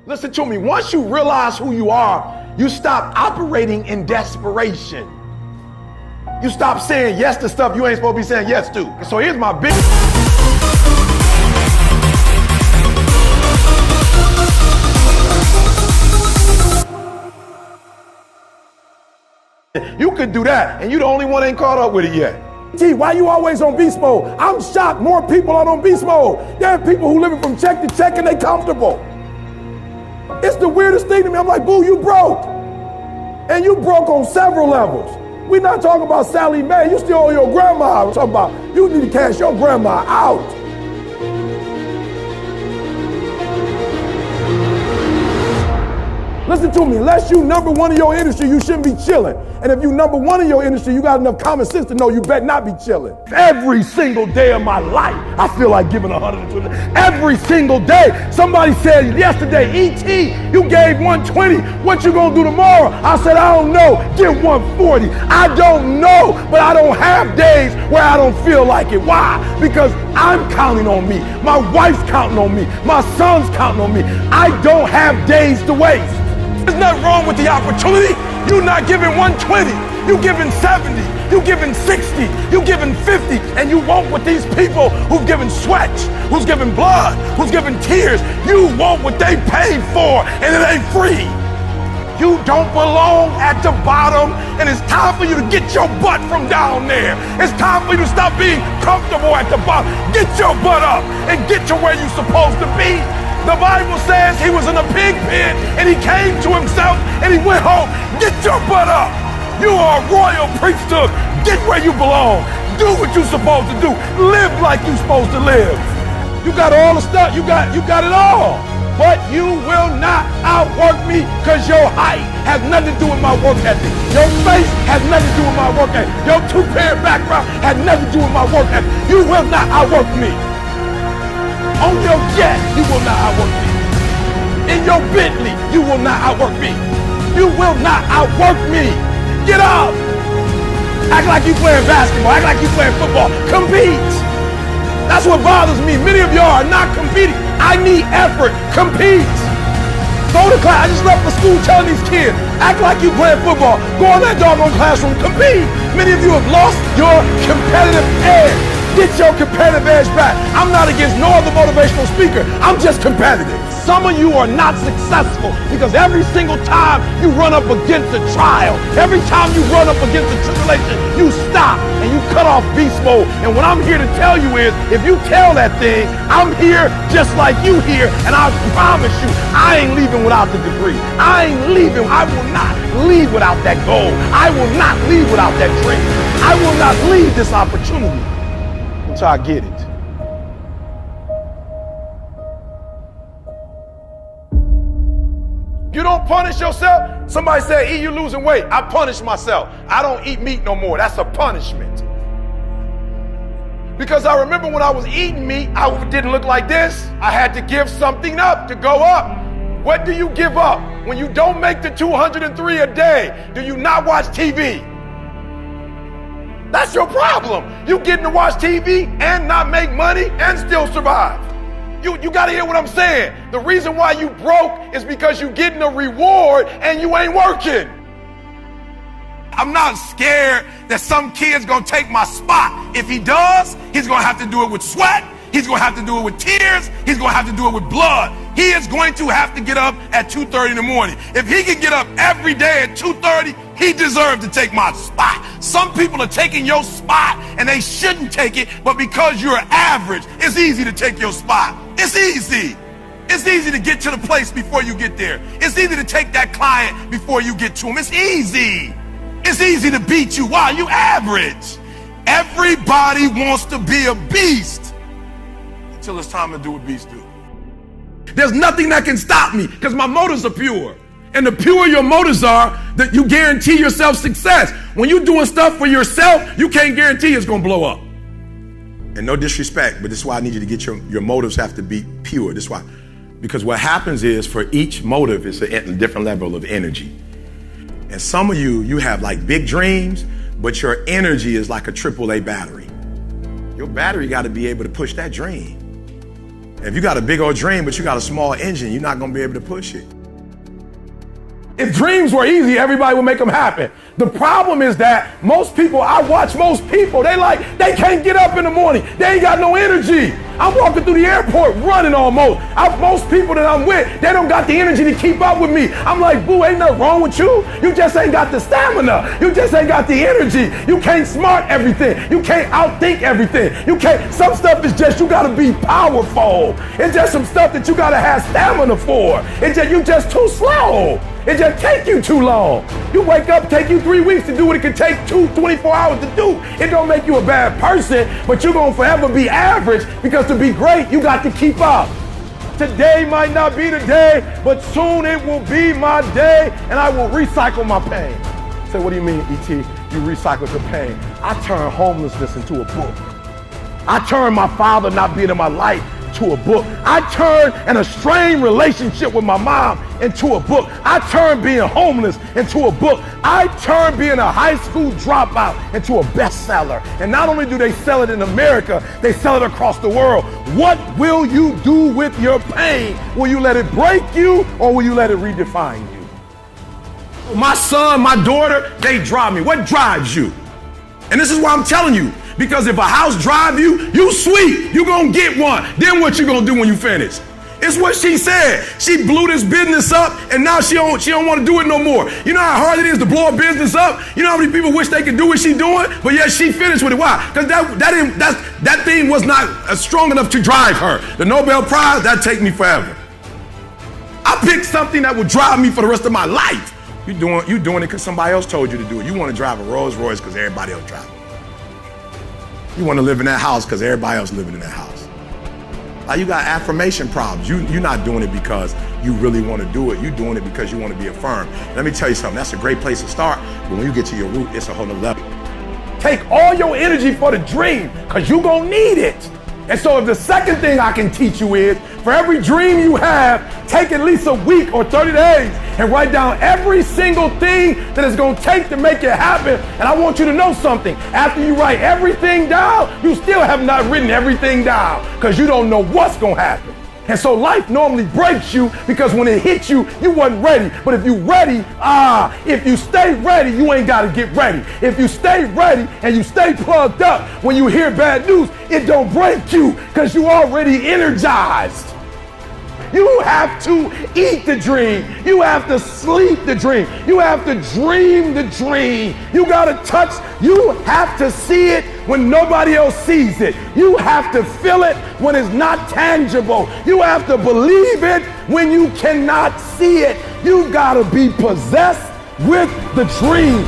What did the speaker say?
Listen to me. Once you realize who you are, you stop operating in desperation. You stop saying yes to stuff you ain't supposed to be saying yes to. So here's my big... You could do that, and you the only one ain't caught up with it yet. Gee, why you always on beast mode? I'm shocked more people are on beast mode. There are people who living from check to check and they comfortable. It's the weirdest thing to me. I'm like, boo, you broke. And you broke on several levels. We're not talking about Sally Mae. You still owe your grandma. We're talking about you need to cash your grandma out. Listen to me, unless you number one in your industry, you shouldn't be chilling. And if you number one in your industry, you got enough common sense to know you better not be chilling. Every single day of my life, I feel like giving 120. Every single day. Somebody said yesterday, E.T., you gave 120. What you gonna do tomorrow? I said, I don't know. Give 140. I don't know, but I don't have days where I don't feel like it. Why? Because I'm counting on me. My wife's counting on me. My son's counting on me. I don't have days to waste. There's nothing wrong with the opportunity. You're not giving 120. You're giving 70. You're giving 60. You're giving 50. And you want what these people who've given sweat, who's given blood, who's given tears, you want what they paid for, and it ain't free. You don't belong at the bottom, and it's time for you to get your butt from down there. It's time for you to stop being comfortable at the bottom. Get your butt up and get to where you're supposed to be. The Bible says he was in a pig pen and he came to himself and he went home. Get your butt up. You are a royal priesthood. Get where you belong. Do what you're supposed to do. Live like you're supposed to live. You got all the stuff. You got it all. But you will not outwork me because your height has nothing to do with my work ethic. Your face has nothing to do with my work ethic. Your two-parent background has nothing to do with my work ethic. You will not outwork me. On your jet, you will not outwork me. In your Bentley, you will not outwork me. You will not outwork me. Get up. Act like you playing basketball. Act like you playing football. Compete. That's what bothers me. Many of y'all are not competing. I need effort. Compete. Go to class. I just left the school telling these kids, act like you playing football. Go in that doggone classroom. Compete. Many of you have lost your competitive edge. Get your competitive edge back. I'm not against no other motivational speaker. I'm just competitive. Some of you are not successful because every single time you run up against a trial, every time you run up against a tribulation, you stop and you cut off beast mode. And what I'm here to tell you is, if you tell that thing, I'm here just like you here, and I promise you, I ain't leaving without the degree. I ain't leaving. I will not leave without that goal. I will not leave without that dream. I will not leave this opportunity until I get it. You don't punish yourself. Somebody said, E, you losing weight. I punish myself. I don't eat meat no more. That's a punishment. Because I remember when I was eating meat, I didn't look like this. I had to give something up to go up. What do you give up? When you don't make the 203 a day, do you not watch TV? That's your problem. You getting to watch TV and not make money and still survive. You got to hear what I'm saying. The reason why you broke is because you getting a reward and you ain't working. I'm not scared that some kid's going to take my spot. If he does, he's going to have to do it with sweat. He's going to have to do it with tears. He's going to have to do it with blood. He is going to have to get up at 2:30 in the morning. If he can get up every day at 2:30, he deserves to take my spot. Some people are taking your spot and they shouldn't take it, but because you're average, it's easy to take your spot. It's easy. It's easy to get to the place before you get there. It's easy to take that client before you get to him. It's easy. It's easy to beat you. Why? You average. Everybody wants to be a beast until it's time to do what beasts do. There's nothing that can stop me because my motives are pure. And the purer your motives are, that you guarantee yourself success. When you're doing stuff for yourself, you can't guarantee it's going to blow up. And no disrespect, but this is why I need you to get your motives have to be pure. This is why. Because what happens is, for each motive, it's a different level of energy. And some of you have like big dreams, but your energy is like a AAA battery. Your battery got to be able to push that dream. If you got a big old dream, but you got a small engine, you're not gonna be able to push it. If dreams were easy, everybody would make them happen. The problem is that most people, I watch most people, they can't get up in the morning. They ain't got no energy. I'm walking through the airport running almost. Most people that I'm with, they don't got the energy to keep up with me. I'm like, boo, ain't nothing wrong with you. You just ain't got the stamina. You just ain't got the energy. You can't smart everything. You can't outthink everything. Some stuff is just, you gotta be powerful. It's just some stuff that you gotta have stamina for. You just too slow. It just take you too long. You wake up, take you 3 weeks to do what it could take 24 hours to do. It don't make you a bad person, but you're gonna forever be average, because to be great, you got to keep up. Today might not be the day, but soon it will be my day, and I will recycle my pain. Say, what do you mean, E.T.? You recycled your pain. I turned homelessness into a book. I turned my father not being in my life to a book. I turned an estranged relationship with my mom into a book. I turned being homeless into a book. I turned being a high school dropout into a bestseller. And not only do they sell it in America, they sell it across the world. What will you do with your pain? Will you let it break you, or will you let it redefine you? My son, my daughter, they drive me. What drives you? And this is why I'm telling you, because if a house drive you, you sweet, you gonna get one. Then what you gonna do when you finish? It's what she said. She blew this business up, and now she don't want to do it no more. You know how hard it is to blow a business up? You know how many people wish they could do what she doing? But yet she finished with it. Why? Because that thing was not strong enough to drive her. The Nobel Prize, that'd take me forever. I picked something that would drive me for the rest of my life. You doing it because somebody else told you to do it. You want to drive a Rolls Royce because everybody else drives it. You want to live in that house because everybody else living in that house. Like, you got affirmation problems. You're not doing it because you really want to do it. You're doing it because you want to be affirmed. Let me tell you something. That's a great place to start. But when you get to your root, it's a whole nother level. Take all your energy for the dream, because you're going to need it. And so if the second thing I can teach you is, for every dream you have, take at least a week or 30 days and write down every single thing that it's going to take to make it happen. And I want you to know something. After you write everything down, you still have not written everything down, because you don't know what's going to happen. And so life normally breaks you, because when it hits you, you wasn't ready. But if you ready, if you stay ready, you ain't got to get ready. If you stay ready and you stay plugged up, when you hear bad news, it don't break you, because you already energized. You have to eat the dream. You have to sleep the dream. You have to dream the dream. You got to touch. You have to see it when nobody else sees it. You have to feel it when it's not tangible. You have to believe it when you cannot see it. You got to be possessed with the dream.